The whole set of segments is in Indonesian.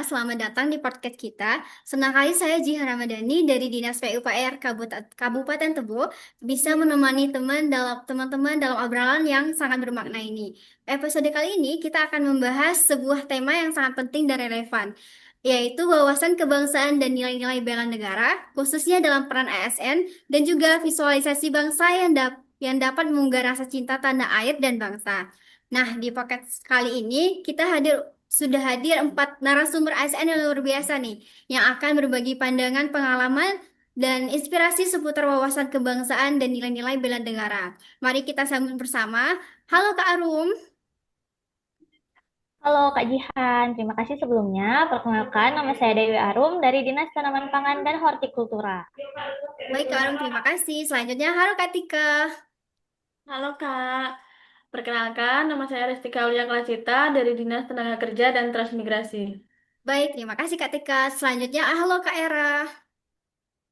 selamat datang di podcast kita. Senang kali saya Jihan Ramadhani dari Dinas PUPR Kabupaten Tebo bisa menemani teman-teman dalam obrolan yang sangat bermakna ini. Episode kali ini kita akan membahas sebuah tema yang sangat penting dan relevan, yaitu wawasan kebangsaan dan nilai-nilai bela negara, khususnya dalam peran ASN dan juga visualisasi bangsa yang dapat menggugah rasa cinta tanah air dan bangsa. Nah, di podcast kali ini sudah hadir 4 narasumber ASN yang luar biasa nih, yang akan berbagi pandangan, pengalaman, dan inspirasi seputar wawasan kebangsaan dan nilai-nilai bela negara. Mari kita sambut bersama. Halo Kak Arum. Halo Kak Jihan, terima kasih sebelumnya. Perkenalkan, nama saya Dewi Arum dari Dinas Tanaman Pangan dan Hortikultura. Baik Kak Arum, terima kasih. Selanjutnya, halo Kak Tika. Halo Kak, perkenalkan nama saya Restika Aulia Klasita dari Dinas Tenaga Kerja dan Transmigrasi. Baik, terima kasih Kak Tika. Selanjutnya, halo Kak Era.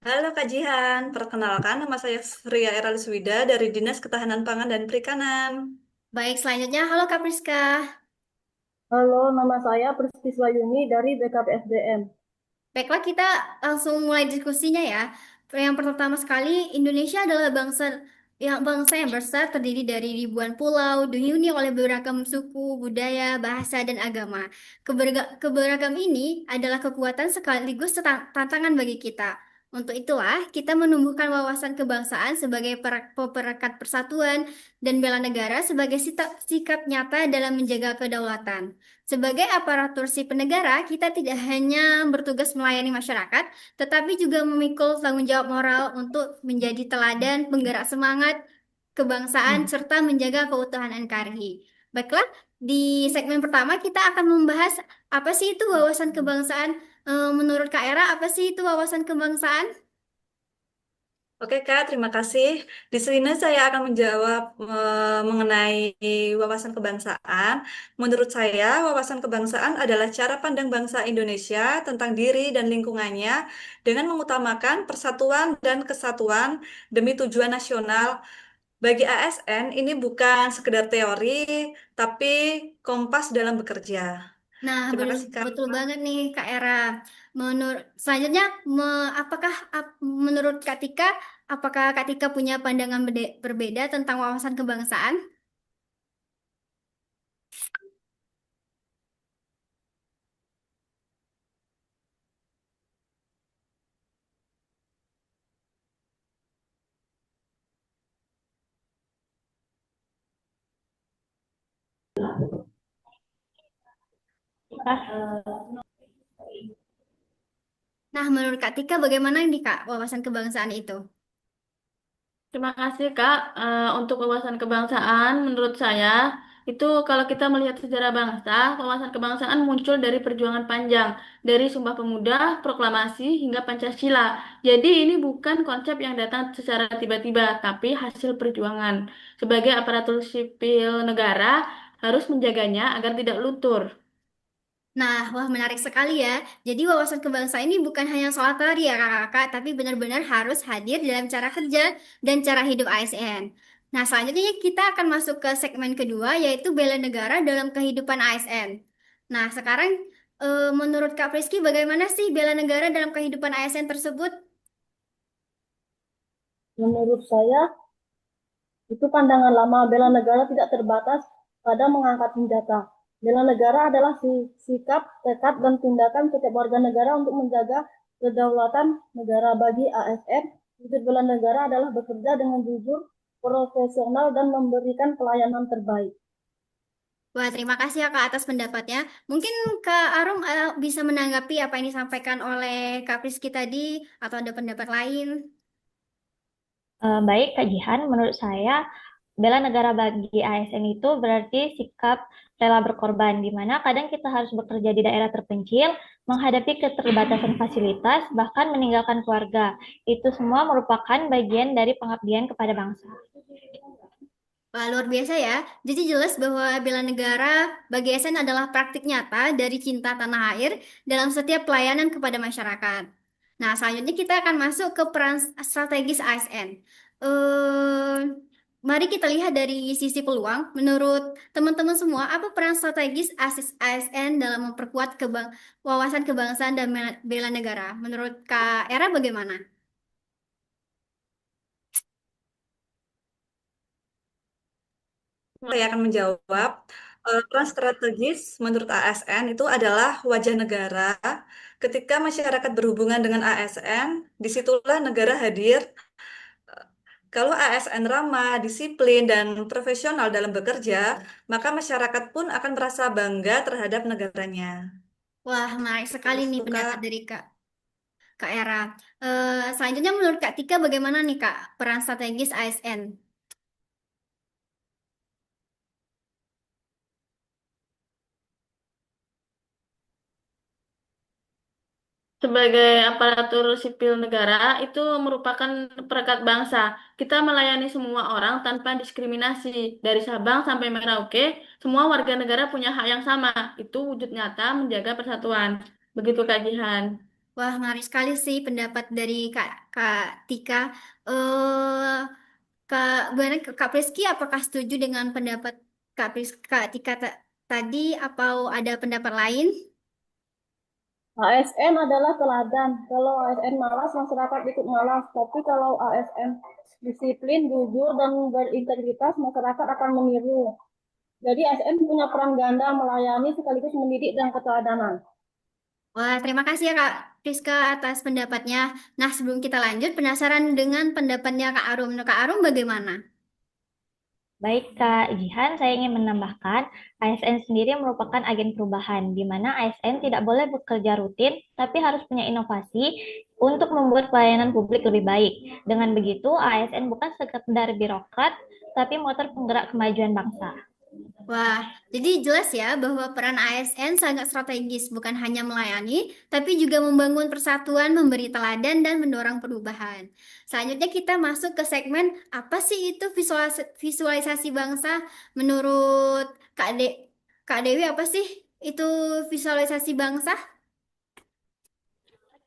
Halo Kak Jihan, perkenalkan nama saya Ria Eraliswida dari Dinas Ketahanan Pangan dan Perikanan. Baik, selanjutnya, halo Kak Priska. Halo, nama saya Priscillayuni dari BKPSDM. Baiklah, kita langsung mulai diskusinya ya. Yang pertama sekali, Indonesia adalah bangsa yang besar terdiri dari ribuan pulau, dihuni oleh beragam suku, budaya, bahasa, dan agama. Keberagam ini adalah kekuatan sekaligus tantangan bagi kita. Untuk itulah, kita menumbuhkan wawasan kebangsaan sebagai perekat persatuan dan bela negara sebagai sikap nyata dalam menjaga kedaulatan. Sebagai aparatur sipil negara, kita tidak hanya bertugas melayani masyarakat, tetapi juga memikul tanggung jawab moral untuk menjadi teladan, penggerak semangat, kebangsaan, serta menjaga keutuhan NKRI. Baiklah, di segmen pertama kita akan membahas apa sih itu wawasan kebangsaan. Menurut Kak Era, apa sih itu wawasan kebangsaan? Oke Kak, terima kasih. Di sini saya akan menjawab mengenai wawasan kebangsaan. Menurut saya, wawasan kebangsaan adalah cara pandang bangsa Indonesia tentang diri dan lingkungannya dengan mengutamakan persatuan dan kesatuan demi tujuan nasional. Bagi ASN, ini bukan sekedar teori, tapi kompas dalam bekerja. Nah, Terima kasih Kak. betul banget nih Kak Era. Selanjutnya, apakah menurut Kak Tika, apakah Kak Tika punya pandangan berbeda tentang wawasan kebangsaan? Nah, menurut Kak Tika, bagaimana nih Kak wawasan kebangsaan itu? Terima kasih Kak. Untuk wawasan kebangsaan, menurut saya itu kalau kita melihat sejarah bangsa, wawasan kebangsaan muncul dari perjuangan panjang, dari Sumpah Pemuda, Proklamasi hingga Pancasila. Jadi ini bukan konsep yang datang secara tiba-tiba, tapi hasil perjuangan. Sebagai aparatur sipil negara harus menjaganya agar tidak luntur. Nah, wah menarik sekali ya. Jadi wawasan kebangsaan ini bukan hanya soal teori ya kakak-kakak, tapi benar-benar harus hadir dalam cara kerja dan cara hidup ASN. Nah, selanjutnya kita akan masuk ke segmen kedua, yaitu bela negara dalam kehidupan ASN. Nah, sekarang menurut Kak Priski, bagaimana sih bela negara dalam kehidupan ASN tersebut? Menurut saya, itu pandangan lama bela negara tidak terbatas pada mengangkat senjata. Bela negara adalah sikap, tekad, dan tindakan setiap warga negara untuk menjaga kedaulatan negara. Bagi ASN, wujud bela negara adalah bekerja dengan jujur, profesional, dan memberikan pelayanan terbaik. Wah, terima kasih ya Kak atas pendapatnya. Mungkin Kak Arum bisa menanggapi apa yang disampaikan oleh Kak Priski tadi, atau ada pendapat lain? Baik Kak Jihan, menurut saya bela negara bagi ASN itu berarti sikap rela berkorban, di mana kadang kita harus bekerja di daerah terpencil, menghadapi keterbatasan fasilitas, bahkan meninggalkan keluarga. Itu semua merupakan bagian dari pengabdian kepada bangsa. Wah, luar biasa ya. Jadi jelas bahwa bela negara bagi ASN adalah praktik nyata dari cinta tanah air dalam setiap pelayanan kepada masyarakat. Nah, selanjutnya kita akan masuk ke peran strategis ASN. mari kita lihat dari sisi peluang. Menurut teman-teman semua, apa peran strategis ASN dalam memperkuat wawasan kebangsaan dan bela negara? Menurut Kak Era bagaimana? Saya akan menjawab. Peran strategis menurut ASN itu adalah wajah negara. Ketika masyarakat berhubungan dengan ASN, disitulah negara hadir. Kalau ASN ramah, disiplin, dan profesional dalam bekerja, maka masyarakat pun akan merasa bangga terhadap negaranya. Wah, menarik sekali nih Itu, pendapat Kak. dari Kak Era. Selanjutnya menurut Kak Tika bagaimana nih Kak peran strategis ASN? Sebagai aparatur sipil negara, itu merupakan perekat bangsa. Kita melayani semua orang tanpa diskriminasi. Dari Sabang sampai Merauke, semua warga negara punya hak yang sama. Itu wujud nyata menjaga persatuan. Begitu Kak Jihan. Wah, menarik sekali sih pendapat dari Kak Tika. Eh, Kak Priski, apakah setuju dengan pendapat Kak Tika tadi, atau ada pendapat lain? ASN adalah teladan. Kalau ASN malas, masyarakat ikut malas. Tapi kalau ASN disiplin, jujur, dan berintegritas, masyarakat akan meniru. Jadi ASN punya peran ganda melayani sekaligus mendidik dan keteladanan. Wah, terima kasih ya Kak Priska atas pendapatnya. Nah, sebelum kita lanjut, penasaran dengan pendapatnya Kak Arum. Menurut Kak Arum bagaimana? Baik, Kak Jihan, saya ingin menambahkan, ASN sendiri merupakan agen perubahan, di mana ASN tidak boleh bekerja rutin, tapi harus punya inovasi untuk membuat pelayanan publik lebih baik. Dengan begitu, ASN bukan sekedar birokrat, tapi motor penggerak kemajuan bangsa. Wah, jadi jelas ya bahwa peran ASN sangat strategis, bukan hanya melayani, tapi juga membangun persatuan, memberi teladan, dan mendorong perubahan. Selanjutnya kita masuk ke segmen apa sih itu visualisasi bangsa? Menurut Kak Dewi apa sih itu visualisasi bangsa?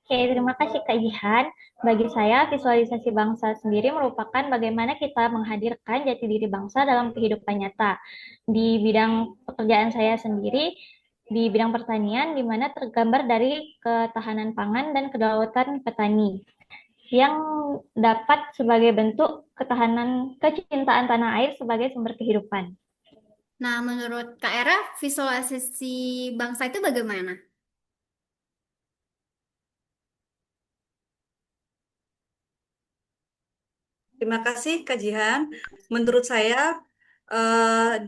Oke, terima kasih Kak Jihan. Bagi saya, visualisasi bangsa sendiri merupakan bagaimana kita menghadirkan jati diri bangsa dalam kehidupan nyata. Di bidang pekerjaan saya sendiri, di bidang pertanian, di mana tergambar dari ketahanan pangan dan kedaulatan petani yang dapat sebagai bentuk ketahanan kecintaan tanah air sebagai sumber kehidupan. Nah, menurut Kak Era, visualisasi bangsa itu bagaimana? Terima kasih, Kajian. Menurut saya,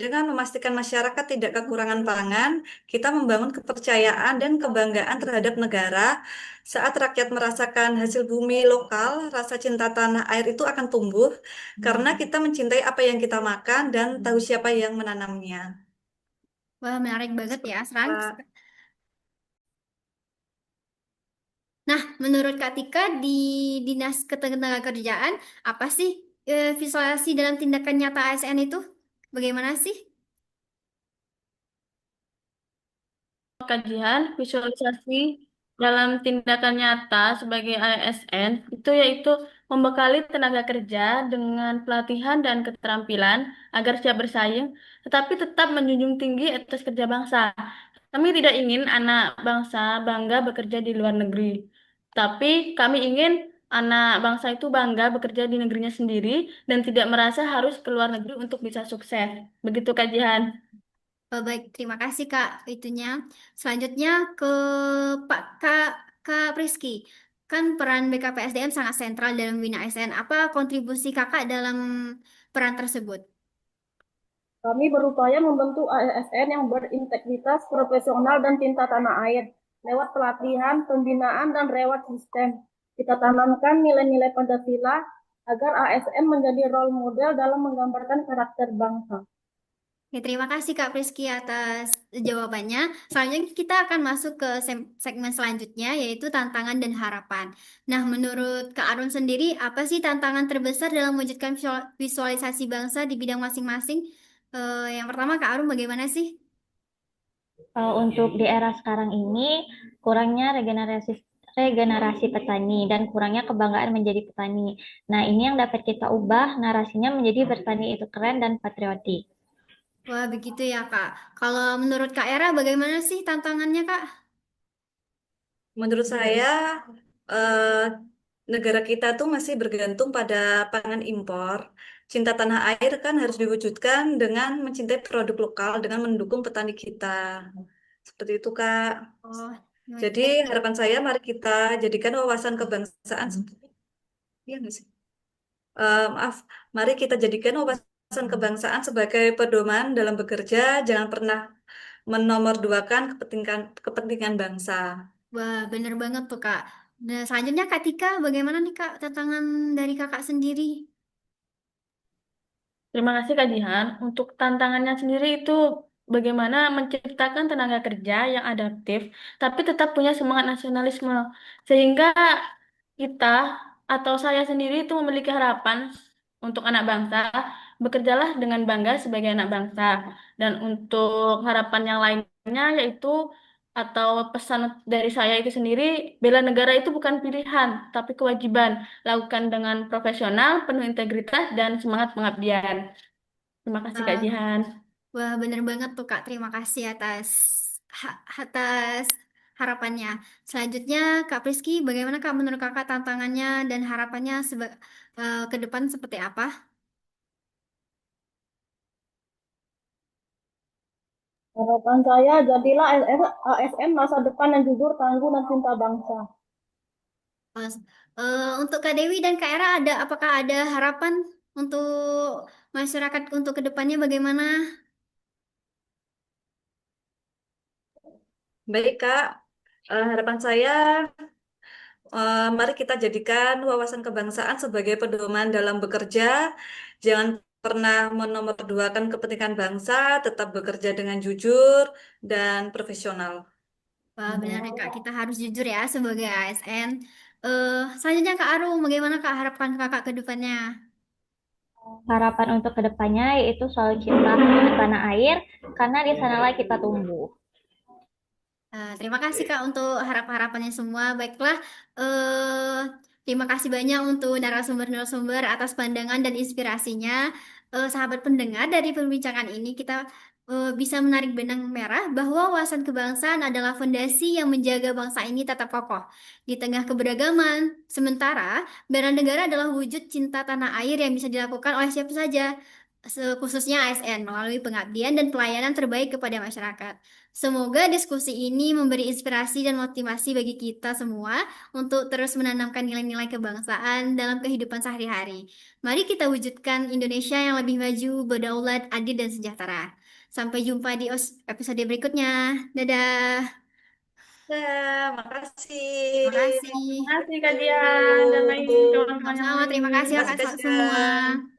dengan memastikan masyarakat tidak kekurangan pangan, kita membangun kepercayaan dan kebanggaan terhadap negara. Saat rakyat merasakan hasil bumi lokal, rasa cinta tanah air itu akan tumbuh karena kita mencintai apa yang kita makan dan tahu siapa yang menanamnya. Wah, menarik banget ya, Seperti Seran. Pak. Nah, menurut Kak Tika di Dinas Ketenagakerjaan, apa sih visualisasi dalam tindakan nyata ASN itu? Bagaimana sih? Kajian visualisasi dalam tindakan nyata sebagai ASN itu yaitu membekali tenaga kerja dengan pelatihan dan keterampilan agar siap bersaing, tetapi tetap menjunjung tinggi etos kerja bangsa. Kami tidak ingin anak bangsa bangga bekerja di luar negeri, tapi kami ingin anak bangsa itu bangga bekerja di negerinya sendiri dan tidak merasa harus ke luar negeri untuk bisa sukses. Begitu kajian. Baik, terima kasih Kak itunya. Selanjutnya ke Kak Priski. Kan peran BKPSDM sangat sentral dalam membina ASN. Apa kontribusi Kakak dalam peran tersebut? Kami berupaya membentuk ASN yang berintegritas, profesional, dan cinta tanah air lewat pelatihan, pembinaan, dan reward sistem. Kita tanamkan nilai-nilai Pancasila agar ASN menjadi role model dalam menggambarkan karakter bangsa. Oke, terima kasih Kak Priski atas jawabannya. Selanjutnya kita akan masuk ke segmen selanjutnya yaitu tantangan dan harapan. Nah, menurut Kak Arun sendiri, apa sih tantangan terbesar dalam mewujudkan visualisasi bangsa di bidang masing-masing? Yang pertama Kak Arun bagaimana sih? Untuk di era sekarang ini, kurangnya regenerasi regenerasi petani dan kurangnya kebanggaan menjadi petani. Nah, ini yang dapat kita ubah narasinya menjadi bertani itu keren dan patriotik. Wah, begitu ya, Kak. Kalau menurut Kak Era, bagaimana sih tantangannya, Kak? Menurut saya, eh, negara kita tuh masih bergantung pada pangan impor. Cinta tanah air kan harus diwujudkan dengan mencintai produk lokal, dengan mendukung petani kita. Seperti itu, Kak. Oh, Jadi baik. harapan saya, mari kita jadikan wawasan kebangsaan. Iya nggak sih? Maaf, mari kita jadikan wawasan kebangsaan sebagai pedoman dalam bekerja. Jangan pernah menomorduakan kepentingan kepentingan bangsa. Wah, bener banget tuh, Kak. Nah, selanjutnya Kak Tika, bagaimana nih, Kak, tantangan dari Kakak sendiri? Terima kasih Kak Jihan. Untuk tantangannya sendiri itu bagaimana menciptakan tenaga kerja yang adaptif, tapi tetap punya semangat nasionalisme. Sehingga kita atau saya sendiri itu memiliki harapan untuk anak bangsa, bekerjalah dengan bangga sebagai anak bangsa. Dan untuk harapan yang lainnya yaitu atau pesan dari saya itu sendiri, bela negara itu bukan pilihan, tapi kewajiban. Lakukan dengan profesional, penuh integritas, dan semangat pengabdian. Terima kasih Kak Wah, Jihan. wah, bener banget tuh, Kak. Terima kasih atas harapannya. Selanjutnya, Kak Priski, bagaimana Kak menurut Kakak tantangannya dan harapannya ke depan seperti apa? Harapan saya, jadilah ASN masa depan yang jujur, tangguh, dan cinta bangsa. Mas, untuk Kak Dewi dan Kak Era, apakah ada harapan untuk masyarakat untuk kedepannya bagaimana? Baik, Kak. Harapan saya, mari kita jadikan wawasan kebangsaan sebagai pedoman dalam bekerja. Jangan pernah menomorduakan kepentingan bangsa, tetap bekerja dengan jujur dan profesional. Wah, benar ya Kak, kita harus jujur ya sebagai ASN. Selanjutnya Kak Arum, bagaimana Kak harapan Kakak ke depannya? Harapan untuk kedepannya yaitu selalu cinta tanah air, karena di sanalah kita tumbuh. Terima kasih Kak untuk harapan-harapannya semua. Baiklah, eh terima kasih banyak untuk narasumber-narasumber atas pandangan dan inspirasinya. Sahabat pendengar, dari perbincangan ini kita bisa menarik benang merah bahwa wawasan kebangsaan adalah fondasi yang menjaga bangsa ini tetap kokoh di tengah keberagaman. Sementara bela negara adalah wujud cinta tanah air yang bisa dilakukan oleh siapa saja, khususnya ASN melalui pengabdian dan pelayanan terbaik kepada masyarakat. Semoga diskusi ini memberi inspirasi dan motivasi bagi kita semua untuk terus menanamkan nilai-nilai kebangsaan dalam kehidupan sehari-hari. Mari kita wujudkan Indonesia yang lebih maju, berdaulat, adil, dan sejahtera. Sampai jumpa di episode berikutnya. Dadah. Ya, makasih. Terima kasih. Terima kasih Kak Jihan dan lain kawan-kawan yang Sama-sama, terima lain. kasih Terima kasih, kakak Kak semua. Jian.